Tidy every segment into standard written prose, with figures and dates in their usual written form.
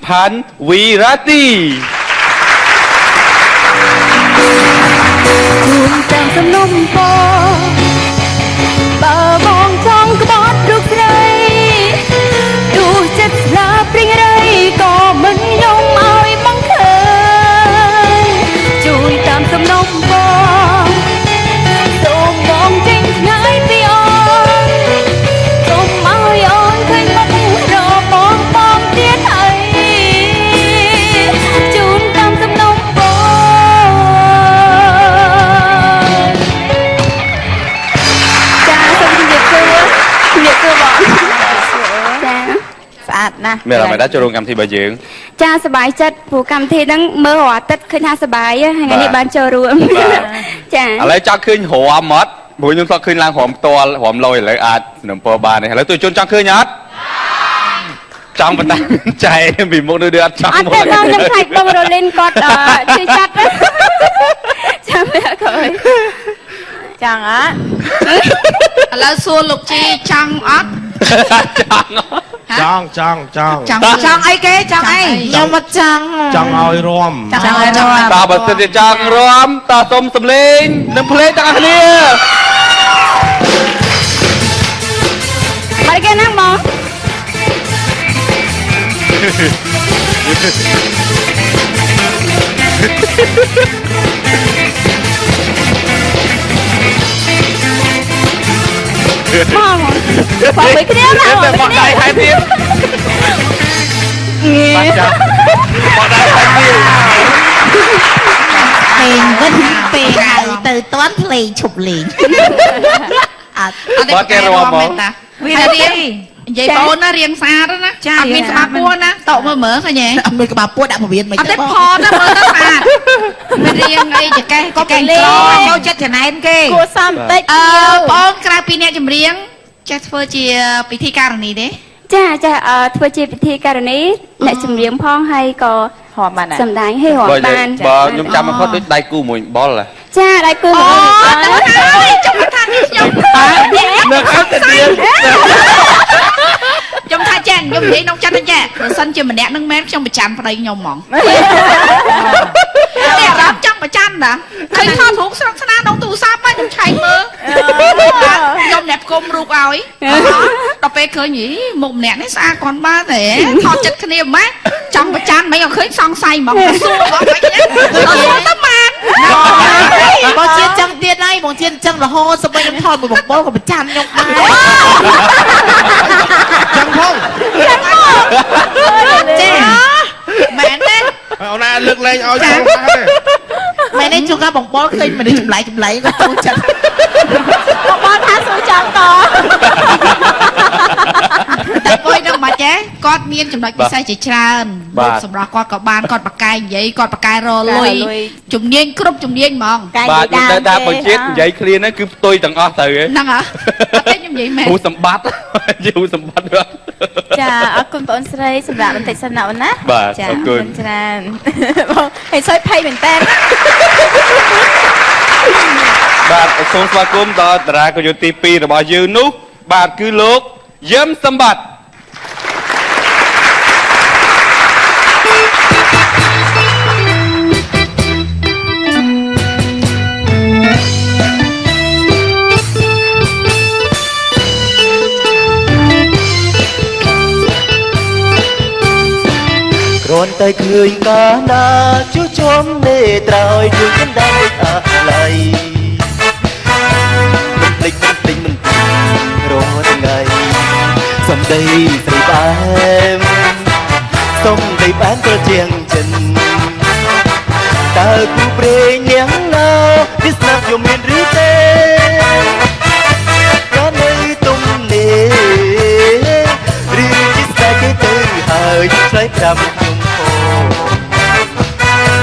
พันธ์วีรตีจูนจังสนมปอบ่ามองจ้องกบอดรูปไรดูเจ็บลาปริงไรก็มันยงเอาไอ้บังเคยจูนตามสนมปอโดมมองจริงง่ายตีอ่อนโดมเอาย้อนเคยมันรอมองมองเตี้ยไทยจูนตามสนมปอเรียกตัวบอกจ้าสะอาดนะเมื่อเราไม่ได้จะลงกรรมที่ใบยืงจ้าสบายจัดผู้กรรมที่นั่งเมื่อหัวตัดขึ้นหาสบายให้งั้นในบ้านเจอรวมจ้าอะไรจักขึ้นหัวมดบุญยุ่งก็ขึ้นล่างหอมตัวหอมลอยเลยอาจหนุ่มปอบานเนี่ยแล้วตัวจนจังขึ้นยัดจังปันใจบีบมุกเดือดจังหมดแต่เรายังใส่บางโรลินกอดชื่อจัดจ้าไม่เคยจังอ่ะแล้วส่วนลูกจีจังอัดจังไอ้เก๋จังไอ้ยังมาจังเอารวมตาบัดเสียจังรวมตาสมสำเร็จน้ำเพลงจังเนี่ยไปกันนั่งมองมองบอกไปขึ้นแล้วแต่บอกได้ใครทีมบอกได้ใครทีมเพลงก็ทิ้งเพลงตื่นต้นเพลงฉุบหลิงบอกแกรวมมองวินาทียายโตนะเรียงซาแล้วนะมีกระบาปัวนะโตมาเหมือเขาเนี่ยมีกระบาปัวดับมาเวียนไม่ใช่พอนะเมื่อตั้งตาเรียงไอ้จะแกก็แกงกรอเขาจะจะไหนแกกูซ้ำเต๊ะป้องกลายปีนี้จะเรียงจะเฟอร์เจียพิธีการนี้เด้จ้าจะเฟอร์เจียพิธีการนี้ในจำเรียงพ้องให้ก็หอมมันสำได้ให้หอมมันบอกยมจำมันเขาได้กู้มวยบอลเลยจ้าได้กู้อ๋อจำทางนี้ยมนะครับเดียวจำทางแจ้งยมนี้น้องจันทร์แจ้งสันจะมาแนะนึงแม่ช่างประจันไปยมมองเนี่ยรับจังประจันนะเคยทอดถูกสนาน้องตู่ซาไปน้องชัยมือยมแนบกลมรูปเอาต่อไปเคยหนีมุมแนบในซาก่อนบ้าแต่ทอดจัดคะแนนไหมจังประจันไม่เอาเคยซองใส่หมองสู้หมองไปเนี่ยสู้ตั้งมันบอเชียนจังเดียนไอ้บอเชียนจังละฮอสมัยน้ำทอดมือบอกบอลกับประจันยกมาจังพ่องเจ๊แม่เน่เอาหน้าเลือกเลยเอาจังแม่เน่จุกกระบอกบอลเคยมาได้จุ่มไหลก็จูจังบอกบอลท้าสู้จังต่อแต่ปอยน้ำมาเจ๊กอดเมียนจุ่มไหลกินไส้จีราลูกสำหรับกอดกับบานกอดปากกายใหญ่กอดปากกายรอลุยจุ่มเย็นครบจุ่มเย็นมองบาดดาบางเช็ดใหญ่เคลียร์นั่นคือตุยต่างอ้อเตยนั่งอ่ะเต้นจุ่มเย็นแม่หูสมบัติหูสมบัติด้วยจ้าขอบคุณปอนสไลด์สำหรับมันติดสนามนะจ้าขอบคุณจ้าให้ซอยไพ่เหมือนเต้นบาดทรงสวากุมต่อตราก็อยู่ตีปีระบายยืนนุบาดคือลูกเยี่ยมสมบัติร้อนใจคืนกาหนาชูชมเนตรอยดวงฉันได้อะไรมันปลิงร้อนไงสมได้ใส่แบมสมได้แบมตัวเจียงจันตาคูเปรย์เนียงเนาดิสนับยมเห็นหรือเต้ร้อนในตุ้มเนหรือจิตใจตื่นหายใช้พรำ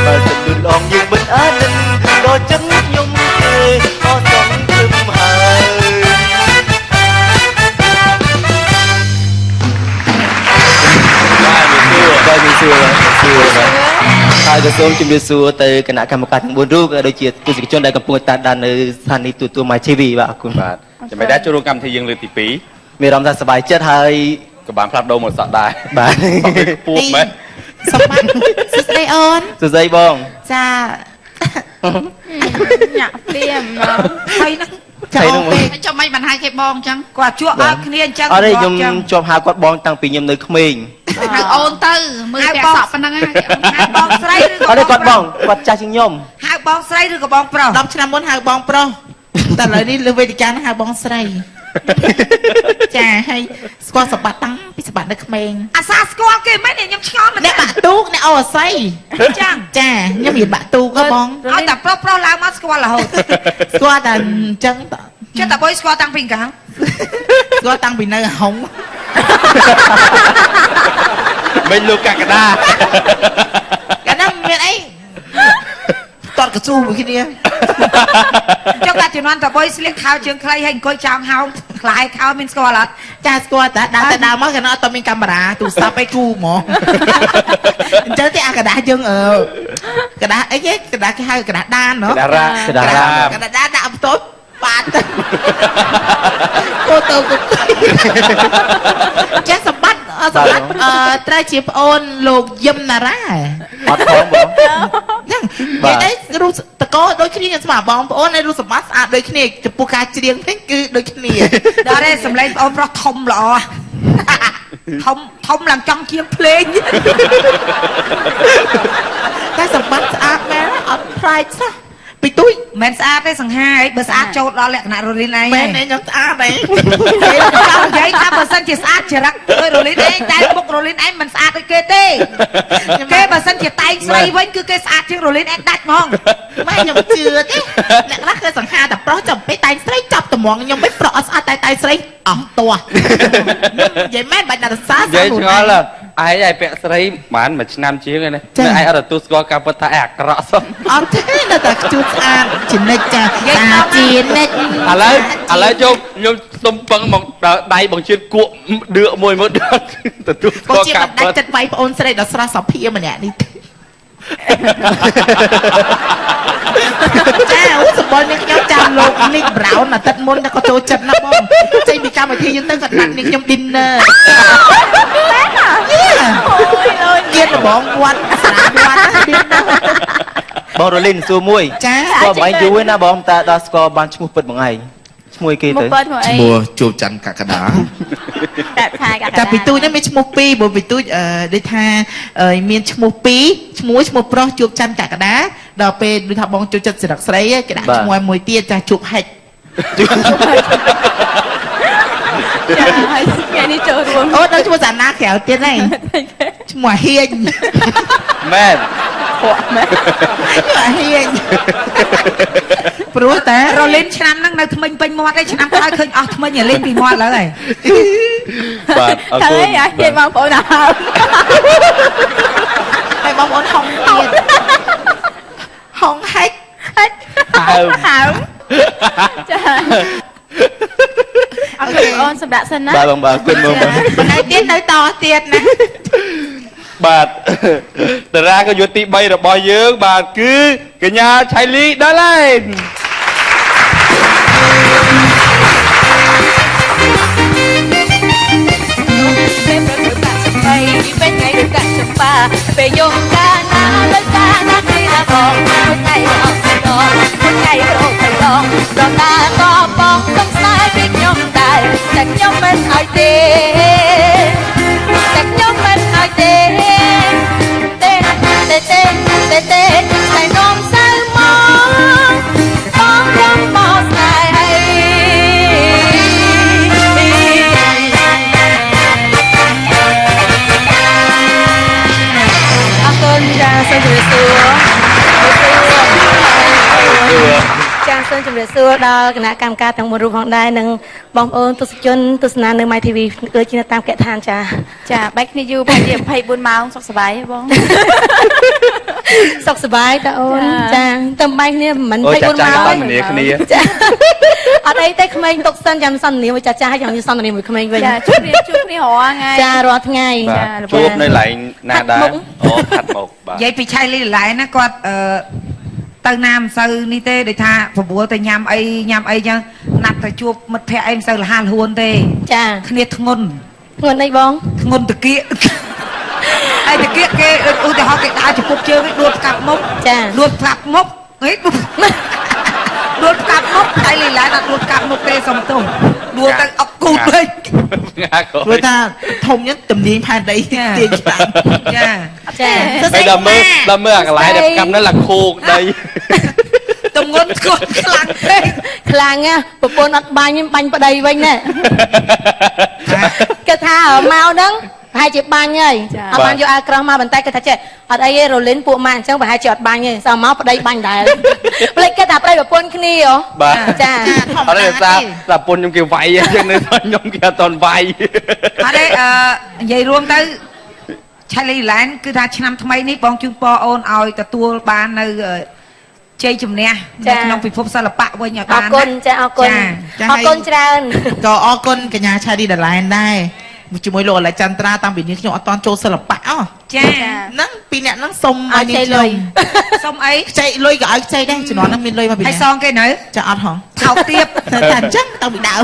mà tình đừng lòng nhưng mình á ninh đôi chân nhung kề o sống chum hàiได้มีเสื้อทายกระทรวงจุดสูแต่คณะกรรมการทั้งบนรูปโดยเฉพาะผู้สิทธิชนได้กำปงตาดันในสถานีตัวมาชีวีว่าคุณบาทจะไม่ได้จุลกรรมที่ยังเลยติปีมีรำทางสบายเจ้าไทยกับบางพลัดโดหมดสัตว์ได้บ้านปูไหม សម្បត្តិសួស្ដីអូន សួស្ដីបង ចា ញាក់ព្រាមមក ហើយហ្នឹងចាអូនពេក ចាំមិនបានហៅគេបងអញ្ចឹង គាត់ជួអត់គ្នាអញ្ចឹង អត់ទេខ្ញុំជាប់ហៅគាត់បងតាំងពីខ្ញុំនៅក្មេង ហៅអូនទៅមើលពាក់សក់ប៉ុណ្ណឹងហៅបងស្រីឬ អត់ទេគាត់បងគាត់ចាស់ជាងខ្ញុំ ហៅបងស្រីឬក៏បងប្រុស 10ឆ្នាំមុនហៅបងប្រុសតែឥឡូវនេះលើវេទិកាហៅបងស្រីចាហើយស្គាល់សម្បត្តិតាំងពីសម្បត្តិនៅក្មេង អាសាស្គាល់គេមិនខ្ញុំឆ្ងល់មិន អ្នកបាក់ទូកអ្នកអូអាស័យចាចាខ្ញុំរៀនបាក់ទូកក៏បង ឲ្យតែប្រុសឡើងមកស្គាល់រហូត ស្គាល់តែអញ្ចឹង ចិត្តតែបុយស្គាល់តាំងពីកាល ស្គាល់តាំងពីនៅហុង មិនលោកកកដា កាលណាមានអីតតកស៊ូមួយគ្នា ចុះកាជំនាន់តែបុយស្លៀកខោជើងខ្លីហើយអង្គុយចោងហោមខ្លាយខោមានស្គាល់អត់ ចាស្គាល់តែដើរមកកាលណាអត់មានកាមេរ៉ាទូរស័ព្ទអីគូហ្មងអញ្ចឹងទេអាកដាស់យើងកដាស់អីគេកដាស់គេហៅកដាស់ដាន កដារ៉ាកដារ៉ា កដាស់ដានដាក់បន្ទប់បាទគោទៅចាសម្បត្តិត្រូវជាប្អូនលោកយឹមណារ៉ា អត់ផងបង ហ្នឹងនិយាយទៅរូបតកោដូចគ្នាខ្ញុំស្មាបងប្អូនហើយរូបសម្បត្តិស្អាតដូចគ្នាចំពោះការច្រៀងវិញគឺដូចគ្នា ដល់ទេសម្លេងបងប្រុសធំល្អធំឡើងចង់ជាងភ្លេង តែសម្បត្តិស្អាតមែនអត់ផ្លាយសោះពីទួយ មិនស្អាតទេសង្ហាអីបើស្អាតចូលដល់លក្ខណៈរលីនឯង មែនទេខ្ញុំស្អាតហី និយាយថាបើសិនជាស្អាតចរិតដូចរលីនឯងតែមុខរលីនឯងមិនស្អាតដូចគេទេគេបើសិនជាតែងស្រីវិញគឺគេស្អាតជាងរលីនឯងដាច់ហ្មង ម៉ែខ្ញុំជឿទេអ្នកខ្លះគេសង្ហាតែប្រុសចាំពេលតែងស្រីចាប់ត្មងខ្ញុំមិនប្រុសអត់ស្អាតតែងស្រីអស់តោះនិយាយមែនបាច់ណារសា និយាយឆ្ងល់ឯងឯពាក់ស្រីបានមួយឆ្នាំជាងឯនេះឯងអត់ទទួលស្គាល់ការពិតថាឯអាក្រក់សោះ អត់ទេនៅតែជួបស្អាតជានិច្ចចាតាជានិច្ច ឥឡូវជប់ខ្ញុំសុំពឹងមកដល់ដៃបងជាតិគក់ដឿកមួយមកដល់ទទួលស្ បង គាល់ ជា ការ មិនដា ពិ ច់ ត ចិត្តវាយប្អូនស្រីដល់ស្រស់សុភាម្នាក់នេះចាអូសបល់នេះខ្ញុំចាំលោកនីកប្រោនអាទិត្យមុនតែក៏ចូលចិត្តណាស់បងចេញពីកម្មវិធីយើងទៅក៏ដាក់នេះខ្ញុំ dinner អូយទៀតបងវត្តស្រាវត្ត dinner បងរលីនសួរមួយ ចា ស្គាល់បងឯងយូរហើយណាបងតែដល់ស្គាល់បានឈ្មោះពិតបងឯងឈ្មោះគេ មក ទៅ បើមកអី ជួបច័ន្ទកក្កដា កាត់ខែកាត់ តែពីទូចនេះមានឈ្មោះ2បើពីទូចដូចថាមានឈ្មោះ2ឈ្មោះប្រុសជួបច័ន្ទកក្កដាដល់ពេលដូចថាបងចូលចិត្តសិរកស្រីគេដាក់ឈ្មោះមួយទៀតចាជួបហិច ចាហើយថ្ងៃនេះចូលរួម អូដល់ឈ្មោះសាណាក្រៅទៀតហើយឈ្មោះហៀង មែន ខកមែន ឈ្មោះហៀងព្រោះតែ រលីនឆ្នាំហ្នឹងនៅថ្មិញពេញមាត់ឯឆ្នាំក្រោយឃើញអស់ថ្មិញលេងពីមាត់ឡើយ បាទអរ ហើ គុណ យអាគេបងប្អូនដល់ហើយ ហើយបងប្អូនហុងទៀតហុងហិច ហើមចាអរគុណអូនសម្រាប់សិនណា បាទបងបាទអរគុណបងបាទ បន្តែទៀតនៅតទៀតណា បាទតារាក៏យុទ្ធទី3របស់យើងបាទគឺកញ្ញាឆៃលីដល់ហើយ ពេលថ្ងៃរកាចំបាពេលយំកាណាលើកាណាគេណាបងថ្ងៃអត់ទៅដល់ថ្ងៃរកទៅដល់ដល់តាក៏បងសំស្នេហ៍ពីខ្ញុំដែរតែខ្ញុំមិនឲ្យទេតែខ្ញុំមិនឲ្យទេទេតែនំសៅមកបងខ្ញុំមកស្នេហ៍ ចាសូមជម្រាបសួរដល់គណៈកម្មការទាំងមូលរូបផងដែរនិងបងប្អូនទស្សនិកជនទស្សនានៅ My TV គឺជានៅតាមកឋានចាបែកគ្នាយូរប្រហែលជា24ម៉ោងសុខសប្បាយទេបងសុខសប្បាយតើអូនចាតែបែកគ្នាមិន24ម៉ោងគ្នា ចាអត់អីទេក្មេងទុកសិនចាំសន្ទនាមួយចាស់ហើយចាំសន្ទនាមួយក្មេងវិញចាជួបគ្នារាល់ថ្ងៃចារាល់ថ្ងៃ ជួបនៅកន្លែងណាដែរអូផាត់មកបាទ និយាយពីឆៃលីឡែណាគាត់ទៅណាមិនសូវនេះទេដូចថាប្របួលទៅញ៉ាំអីចឹងណាត់ទៅជួបមិត្តភ័ក្តិអីមិនសូវលះលហួនទេ ចា គ្នាធ្ងន់ ធ្ងន់អីបង ធ្ងន់តាគៀក ហើយតាគេឧទាហរណ៍គេដើរចំពុកជើងដួលផ្កាប់មុខ ចា ដួលផ្កាប់មុខហេដួលផ្កាប់មុខតែលីឡាដល់ដួលផ្កាប់មុខទេសុំទោសដួលទៅអុកគូតពេក ងាក ព្រោះថាធំហ្នឹងទំនាញផែនដីទាញខ្លាំង ចា ចា ហើយដល់មើលអាកន្លែងដែលកាប់នោះឡាខូកដី ទំងន់ស្គត់ខ្លាំងពេក ខ្លាំងណាប្រពន្ធអត់បាញ់បាញ់ប្តីវិញណាគេថាមកហ្នឹងប្រហែលជាបាញ់ហើយអត់បានយកអាវក្រោះមកបន្តែគេថាចេះអត់អីទេរលីនពួកម៉ាក់អញ្ចឹងប្រហែលជាអត់បាញ់ទេសោះមកប្តីបាញ់ដែរភ្លេចគេថាប្តីប្រពន្ធគ្នាហ៎ បាទ ចា អត់ទេថាពុនខ្ញុំគេវាយអញ្ចឹងនៅខ្ញុំគេអត់តន់វាយ អត់ទេនិយាយរួមទៅឆៃលីឡែនគឺថាឆ្នាំថ្មីនេះបងជូនពរអូនឲ្យទទួលបាននៅជ័យជំនះនៅក្នុងពិភពសិល្បៈវិញឲ្យ អ បាន រគុណចាអរគុណអរគុណច្រើន ក៏អរគុណកញ្ញាឆាឌីដាឡែនដែរជាមួយលោកអលេចន្ទ្រាតាំងពីនេះខ្ញុំអត់តន់ចូលសិល្បៈអោះ ចា ហ្នឹងពីរអ្នកហ្នឹងសុំ អត់ ឲ្យ ចៃ នាង លុយ សុំអី ខ្ចីលុយក៏ឲ្យខ្ចីដែរជំនាន់ហ្នឹងមានលុយមកពី ហើយ ណា សងគេនៅ ចាអត់ហង ថោកទៀត តែអញ្ចឹងតាំងពីដើម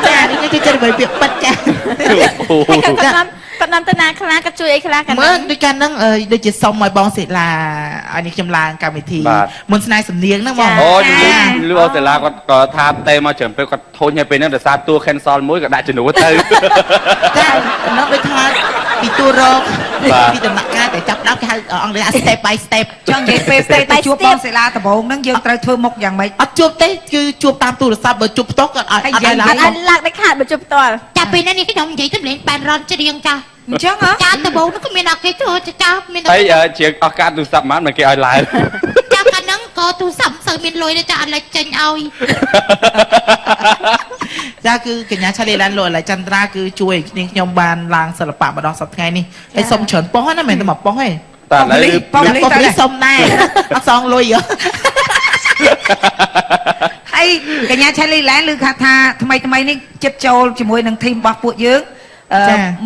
ចានេះគឺចិត្តអ្វីពាក្យប៉ិតចា គាត់នាំទៅណាខ្លះគាត់ជួយអីខ្លះគាត់ មើលដូចកាលហ្នឹងដូចជាសុំឲ្យបងសិលាឲ្យនេះខ្ញុំឡើងកម្មវិធីមុនស្នេហ៍សំនៀងហ្នឹងបង អូលឺអូតាឡាគាត់ក៏ថាតែមកច្រើនពេលគាត់ធុញឲ្យពេលហ្នឹងដោយសារតួ cancel មួយក៏ដាក់ជំនួសទៅ ចាហ្នឹងដូចថាពីទូរកពីដំណាក់កាលតែចាប់ដើមគេហៅអង់គ្លេស step by step ចង់និយាយពេលទៅជួបបងសិលាដំបងហ្នឹងយើងត្រូវធ្វើមុខយ៉ាងម៉េច អត់ជួបទេគឺជួបតាមទូរស័ព្ទបើជួបផ្ទាល់គាត់អត់ឲ្យឡើង អត់ឡើងដាច់ខាតបើជប់ផ្ទាល់ ចាប់ពេលនេះខ្ញុំនិយាយទៅលេងបានរនច្រៀងចាស់ អញ្ចឹងហ៎ ចាស់ដំបូងនោះក៏មានអកគេធ្វើចាស់មាន ហើយជាអស់ការទូរស័ព្ទមកគេឲ្យឡើង ចាស់កាលហ្នឹងក៏ទូរស័ព្ទមិនសូវមានលុយទេចាស់អត់លេចចេញឲ្យ ចាគឺកញ្ញាឆាលីឡានលោកអលេចន្ទ្រាគឺជួយឲ្យខ្ញុំបានឡើងសិល្បៈម្ដងសប្តាហ៍ថ្ងៃនេះហើយសុំច្រើនប៉ុងណាមិនមែនតែមកប៉ុងទេ តែឥឡូវ ប៉ុងនេះសុំដែរអត់សងលុយហ៎ ហើយកញ្ញាឆៃលីឡែនឮថាថ្មីនេះចិត្តចូលជាមួយនឹងធីមរបស់ពួកយើង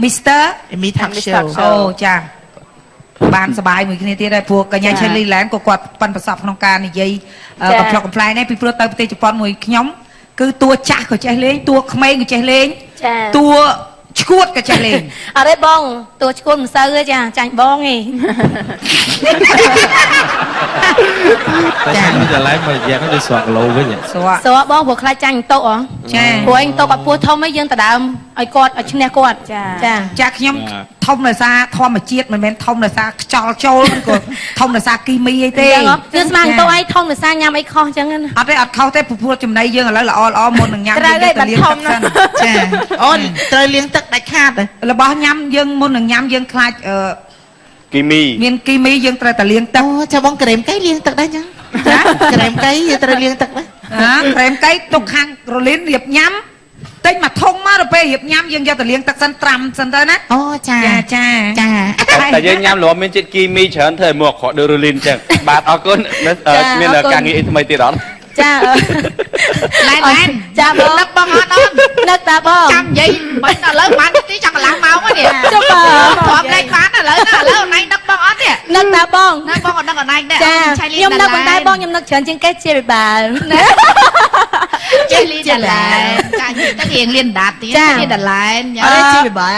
Mr. Amy Talk Show អូចាបានសប្បាយមួយគ្នាទៀតហើយព្រោះកញ្ញាឆៃលីឡែនក៏គាត់ប៉ាន់ប្រសពក្នុងការនិយាយកំប្លុកកំ pl នេះពីព្រោះទៅប្រទេសជប៉ុនមួយខ្ញុំគឺតួចាស់ក៏ចេះលេងតួក្មេងក៏ចេះលេង ចា តួឈួតក៏ចេះលេង អត់ទេបងតួឈួនមិនសូវទេចាចាញ់បងឯង តែខ្ញុំឆ្លៃមករយៈហ្នឹងដូចស្រកគីឡូវិញ ស្រក សួរបងព្រោះខ្លាចចាញ់តុហ៎ ចា ព្រោះឯងតុអត់ពោះធំឯងយើងទៅដើមឲ្យគាត់ឲ្យឈ្នះគាត់ចា ចាខ្ញុំធំដោយសារធម្មជាតិមិនមែនធំដោយសារខ្យល់ចូលក៏ធំដោយសារគីមីអីទេ ចឹងហ៎គឺស្មានតុឯងធំភាសាញ៉ាំអីខុសចឹងណា អត់ទេអត់ខុសទេព្រោះចំណីយើងឥឡូវល្អមុននឹងញ៉ាំ ត្រូវទេ ទៅលាង បា ទឹក ត់ធំណាស់ សិន ចាអូនត្រូវលាងទឹកដាច់ខាត របស់ញ៉ាំយើងមុននឹងញ៉ាំយើងខ្លាច គីមី មានគីមីយើងត្រូវតែលាងទឹក អូចាបងក្រែមកៃលាងទឹកដែរចឹងចាក្រែមកៃយើងត្រូវលាងទឹកដែរ ក្រែមកៃទុកខាងរលីនរៀបញ៉ាំទិញមកធុងមកទៅពេលរៀបញ៉ាំយើងយកទៅលាងទឹកសិនត្រាំសិនទៅណា អូចា ចា ចា តែយើងញ៉ាំរមមានជាតិគីមីច្រើនធ្វើឲ្យមកខកដូចរូលីនអញ្ចឹងបាទអរគុណមានការងារអីថ្មីទៀតអត់ ចា ឡែន ចាបង នឹកបងអត់អូន នឹកតាបង ចាំនិយាយមិនឥឡូវបានទីចង់កន្លងមកហ្នឹង ចុះបើ ព្រមលេខបានឥឡូវអនឡាញដឹកបងអត់ទេ នឹកតាបង ណាបងអត់ដឹកអនឡាញដែរ ចាខ្ញុំនឹកប៉ុន្តែបងខ្ញុំនឹកច្រើនជាងគេជាពិបាល ចេះលីដឡែនចាទៅរៀងលៀនដាតទៀតលីដឡែន អរជាពិបា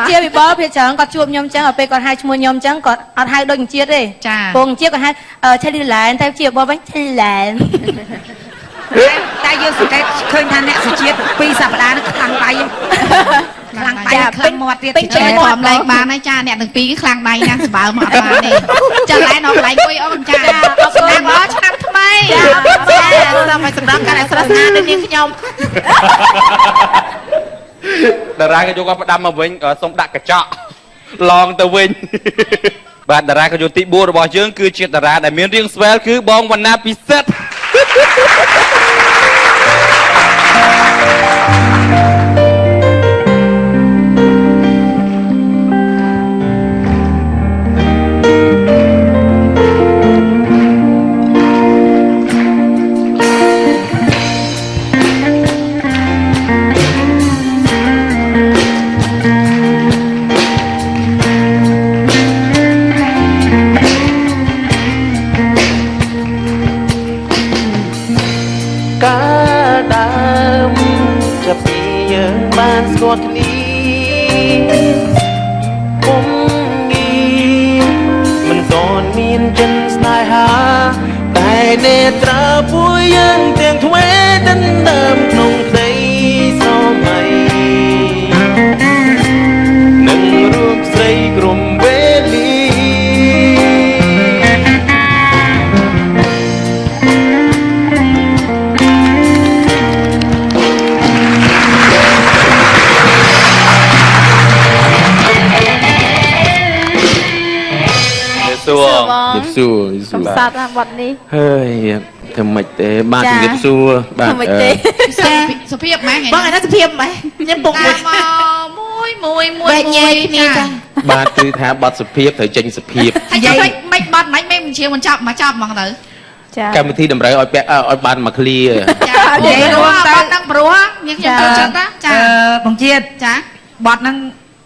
ជាពិបាលភាគច្រើនគាត់ជួបខ្ញុំចឹងឲ្យពេលគាត់ហៅឈ្មោះខ្ញុំចឹងគាត់អត់ហៅដូចអញ្ជាតិទេពងអញ្ជាតិគាត់ហៅឆេលីឡែនតែជាពិបាលវិញឆេលីឡែន តែយើងសង្កេតឃើញថាអ្នកសុជាតិ2សប្តាហ៍នេះខ្លាំងដៃខ្លាំងដៃខ្លាំងមាត់ទៀតចេះព្រមលេងបានហើយចាអ្នកទាំងពីរខ្លាំងដៃណាស់ស្បើមកអត់បានទេចាឡែនអត់ឡែងអុយអូនចាអរគុណអរឆ្នាំថ្មីចា សូមឲ្យសម្រាប់ការស្រស់ស្អាតដូចនាងខ្ញុំ តារាក៏យកគាត់ផ្ដាំមកវិញសូមដាក់កញ្ចក់ឡងទៅវិញបាទតារាក៏យកទី4របស់យើងគឺជាតារាដែលមានរាងស្វែលគឺបងវណ្ណាពិសិដ្ឋ ជិបសួរ សំសត្វណាវត្តនេះ ហើយធ្វើម៉េចទេបាទ ចា ជិបសួរបាទ ធ្វើម៉េចទេ សុភាពម៉ែ បងឯណាសុភាពម៉េចខ្ញុំពុកមួយ មួយ បែកញែកគ្នាចា បាទគឺថាបទសុភាពត្រូវចេញសុភាព ហើយចាំមិនបាត់មិនមិនជាមិនចាប់មកចាប់ហ្មងទៅ ចា កម្មវិធីតម្រូវឲ្យពាក់ឲ្យបានមួយឃ្លា ចានិយាយរួមទៅបាត់នឹងព្រោះញខ្ញុំទៅចិត្តណាចា បងជាតិ ចា បត់ហ្នឹង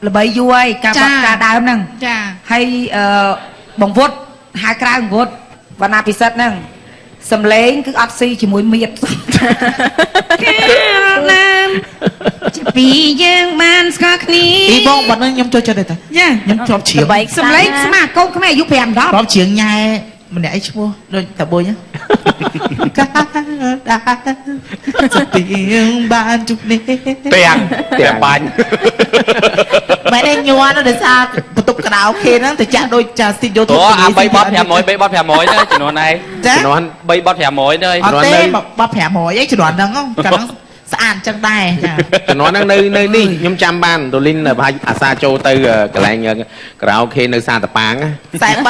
ល្បីយូរហើយការបត់ការដើមហ្នឹង ចា ហើយបងវុតហៅក្រៅបងវុតបណ្ណាពិសិដ្ឋហ្នឹងសំឡេងគឺអត់ស៊ីជាមួយមៀតណាមពីយើងបានស្គាល់គ្នា អីបងបាត់ហ្នឹងខ្ញុំចូលចិត្តទេតា ចា ខ្ញុំជាប់ជ្រៀង សំឡេងស្មាកូនខ្មែរអាយុ5 10 ជាប់ជ្រៀងញ៉ែម្នាក់អីឈ្មោះដូចតាបុញកាសុពីងបានជុកនេះ ទាំងបាញ់ មែនទេញ័រដោយសារបន្ទប់ក្រៅគេហ្នឹងទៅចាក់ដូចចាស្ទីឌីយោ អូអា3បត់500 3បត់500ទៅចំនួនឯង ចា ជំនាន់ 3បត់500ទៅ អត់ទេបត់500អីជំនាន់ហ្នឹងកាលហ្នឹងស្អាតចឹងដែរចា ជំនាន់ហ្នឹងនៅនេះខ្ញុំចាំបានរលីនប្រហែលអាសាចូលទៅកន្លែងក្រៅខេនៅសាតប៉ាង 43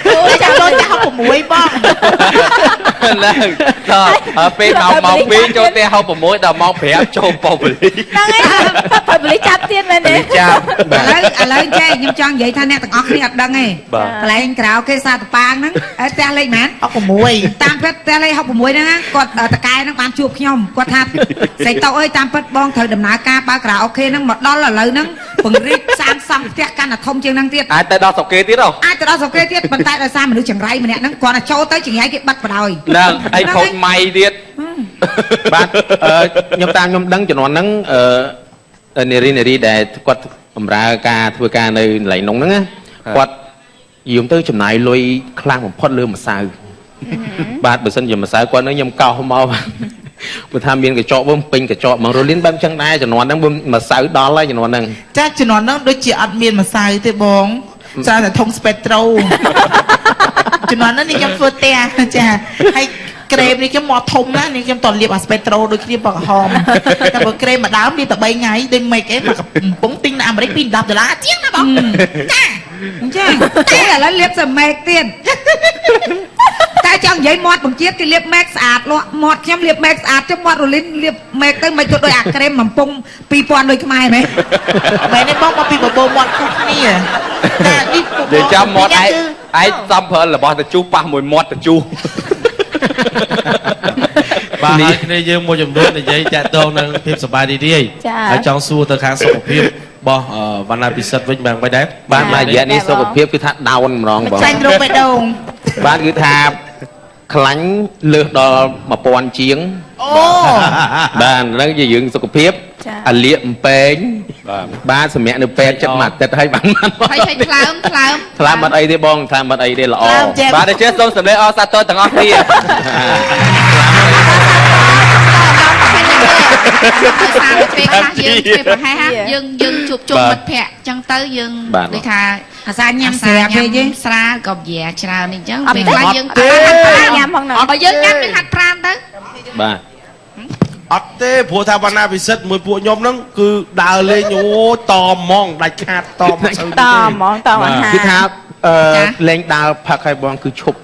អូចាំចូលចាស់6បង ឡើងដល់ពេលម៉ោង2ចូលផ្ទះហៅ6ដល់ម៉ោង5ចូលប៉ូបលី ហ្នឹងហើយប៉ូលីសចាប់ទៀតមែនទេ ចាប់ ឥឡូវចេះខ្ញុំចង់និយាយថាអ្នកទាំងអស់គ្នាអត់ដឹងទេ បាទ កន្លែងក្រៅគេសាតប៉ាងហ្នឹងផ្ទះលេខម៉ាន 6 តាមពិតផ្ទះលេខ66ហ្នឹងណាគាត់តកែហ្នឹងបានជួបខ្ញុំគាត់ថាស្រីតោអើយតាមពិតបងត្រូវដំណើរការបើក្រៅអូខេហ្នឹងមកដល់ឥឡូវហ្នឹងពង្រីកសាងសង់ផ្ទះកាន់តែធំជាងហ្នឹងទៀត អាចទៅដល់ស្រុកគេទៀតហ៎ អាចទៅដល់សុគេទៀតប៉ុន្តែដោយសារមនុស្សចង្រៃម្នាក់ហ្នឹងគាត់តែចូលទៅចង្រៃគេបាត់បដ ாய் ហ្នឹងឯងខូចម៉ៃទៀត បាទខ្ញុំតាមខ្ញុំដឹងជំនាន់ហ្នឹងនារីដែលគាត់បម្រើការធ្វើការនៅកន្លែងនោះហ្នឹងណាគាត់យល់ទៅចំណាយលុយខ្លាំងបំផុតលើម្សៅបាទបើសិនជាម្សៅគាត់នឹងខ្ញុំកោសមកបើថាមានកញ្ចក់វិញពេញកញ្ចក់មករលីនបែបចឹងដែរជំនាន់ហ្នឹងម្សៅដល់ហើយជំនាន់ហ្នឹង ចាជំនាន់ហ្នឹងដូចជាអត់មានម្សៅទេបងច្រើនតែធំស្ពេត្រូជំនាន់ហ្នឹងនេះខ្ញុំធ្វើផ្ទះចាហើយក្រែមនេះខ្ញុំមកធំណាស់នេះខ្ញុំតលាបអាស្ពេត្រូដូចគ្នាបកហមតែបើក្រែមមួយដើមនេះតែ3ថ្ងៃដូចម៉េចអីមកកំពុងទិញនៅអាមេរិកពី$10ជាងណាបងចា អញ្ចឹងតែឥឡូវលាបសមែកទៀតតែចង់និយាយមាត់បង្ជាតិគេលាបមែកស្អាតលក់មាត់ខ្ញុំលាបមែកស្អាតចុះមាត់រលីនលាបមែកទៅមិនទៅដូចអាក្រែមបំពង់2000ដូចខ្មែរមែន មែនទេបងមកពីបបោមាត់គ្រប់គ្នាតែនេះ និយាយចាំមាត់ឯងសំប្រើរបស់តាជូប៉ះមួយមាត់តាជូ បាទហើយគ្នាយើងមួយចំនួននិយាយតាក់ទងនឹងភាពសប្បាយរីករាយហើយចង់សួរទៅខាងសុខភាពរបស់វណ្ណាពិសិដ្ឋវិញបានដែរបាទរយៈនេះសុខភាពគឺថាដោនម្ដងបង ខ្លាញ់រូបបេះដូង បាទគឺថាខ្លាញ់លើសដល់1000ជាង អូ បាទហ្នឹងជាយើងសុខភាពអាលៀកអំពេងបាទសម្រាប់នៅពេទ្យចិត្តមួយអាទិត្យហើយបាន ហើយថ្លើម ថ្លើមបាត់អីទេបងថ្លើមបាត់អីទេល្អ បាទអញ្ចឹងសូមសម្លេងអរសាទរទាំងអស់គ្នា សារពេលខ្លះយើងពេលប្រហែលយើងជួបជុំមិត្តភ័ក្តិអញ្ចឹងទៅយើងដូចថា អាសាញ៉ាំស្រាពេកទេ ស្រាក៏វាច្រើនអញ្ចឹង អត់ ពេល ទេ ខ្លះយើង ញ៉ាំផងណា បើយើងញ៉ាំនឹងហាត់ប្រាណទៅ បាទ អត់ទេព្រោះថាវណ្ណាពិសិដ្ឋមួយពួកខ្ញុំហ្នឹងគឺដើរលេងអូតហ្មងដាច់ខាតតមក តហ្មងតអាហារ គឺថាលេងដើរផឹកហើយបងគឺឈប់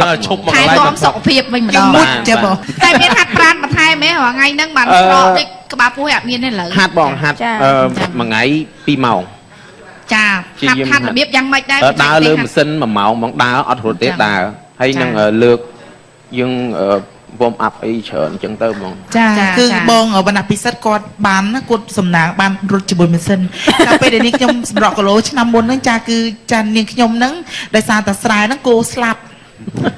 លើឈប់មក ថែ កន្លែង ទាំសុខភាពវិញម្ដង មុតចេះបង តែមានហាត់ប្រាណបន្ថែមហ៎រាល់ថ្ងៃហ្នឹងបានស្រកដូចក្បាលពោះអត់មានទេឥឡូវ ហាត់បងហាត់មួយថ្ងៃ2ម៉ោង ចាហាត់របៀបយ៉ាងម៉េចដែរ ដើរលើម៉ាស៊ីន1ម៉ោងបងដើរអត់រត់ទេដើរហើយនឹងលើកយើងវ៉មអាប់អីច្រើនអញ្ចឹងទៅបង ចាគឺបងវណ្ណពិសិដ្ឋគាត់បានគាត់សំណាងបានរត់ជាមួយម៉ាស៊ីនតែពេលនេះខ្ញុំសម្រក់គីឡូឆ្នាំមុនហ្នឹងចាគឺចានាងខ្ញុំហ្នឹងដោយសារតែស្រែហ្នឹងគោស្លាប់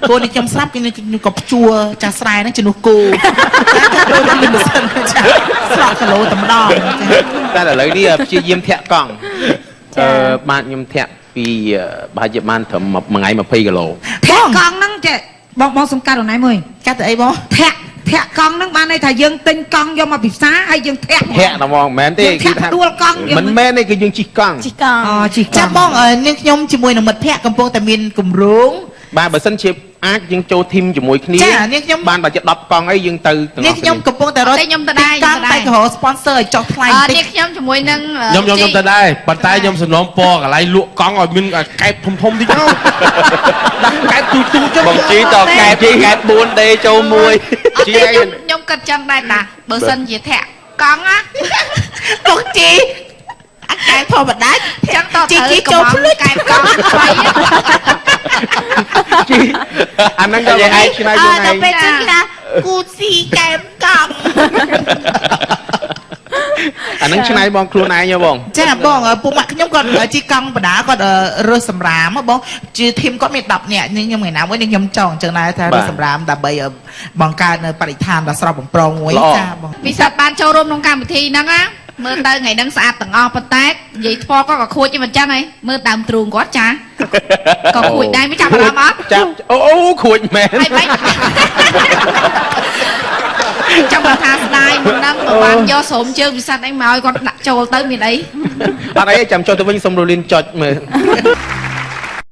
គោនេះខ្ញុំស្លាប់គឺខ្ញុំក៏ព្យួរចាស្រែហ្នឹងជំនួសគោចាដូចតែម៉ាស៊ីនចាស្លាប់គីឡូតែម្ដងចា តែឥឡូវនេះព្យាយាមធាក់កង់បាទខ្ញុំធាក់ពីប្រហែលជាបានត្រឹមមួយថ្ងៃ20គីឡូ ធាក់កង់ហ្នឹងចេះបងសំកាត់ខ្លួនឯងមួយ កាត់ទៅអីបង ធាក់កង់ហ្នឹងបានន័យថាយើងទិញកង់យកមកពីផ្សារហើយយើងធាក់ ដល់ហ្មងមិនមែនទេ គឺថាដួលកង់ មិនមែនទេគឺយើងជិះកង់ ជីកង់ អូជីក ចា ង់ បងនាងខ្ញុំជាមួយនឹងមិត្តភ័ក្តិកំពុងតែមានគម្រោង បាទបើសិនជា អាចយើងចូលធីមជាមួយគ្នា ចានាងខ្ញុំ បានបើជា10កង់អីយើងទៅទាំងអ នេះ ស់ ខ្ញុំកំពុងតែរក តែខ្ញុំទៅដែរ កាំតែក៏រក sponsor ឲ្យចុះថ្លៃបន្តិ នេះ ច ខ្ញុំជាមួយនឹង ខ្ញុំទៅដែរប៉ុន្តែខ្ញុំសំណូមពរកន្លែងលក់កង់ឲ្យមានកែបធំតិចទៅដាក់កែបទូទូចឹង បងជីតកែប4ដេចូលមួយ ជីខ្ញុំគិតចឹងដែរតាបើសិនជាធាក់កង់ណា បងជីអាកែធម្មតា ចឹងត ជី ត្រូវ ចូលភ្លេច កែបកង់3 ជីអាហ្នឹងក៏បងឯងឆ្នៃខ្លួនឯ ដល់ ង ពេលចឹងណាគូស៊ីកែបកំ អាហ្នឹងឆ្នៃបងខ្លួនឯងហ៎បង ចាបងពួកម៉ាក់ខ្ញុំគាត់ជីកង់បដាគាត់រើសសម្រាមហ៎បងជាធីមគាត់មាន10នាក់ខ្ញុំថ្ងៃណាមួយនេះខ្ញុំចង់អញ្ចឹងដែរថារើសសម្រាមដើម្បីបង្កើតនៅបរិស្ថានដ៏ស្រស់បំព្រងមួយចាបង ពិសេសបានចូលរួមក្នុងកម្មវិធីហ្នឹងណាមើលទៅថ្ងៃហ្នឹងស្អាតទាំងអស់ប៉ុន្តែនិយាយថ្មក៏ខូចទេមិនចឹងហីមើលដើមទ្រូងគាត់ចាក៏ខូចដែរមិនចាប់អារម្មណ៍អត់ ចាប់អូខួចមែន ហើយមិនចាំបើថាស្ដាយមុនហ្នឹងបើបានយកស្រោមជើងពិសេសអីមកឲ្យគាត់ដាក់ចូលទៅមានអី អត់អីចាំចូលទៅវិញសុំរលីនចុចមើល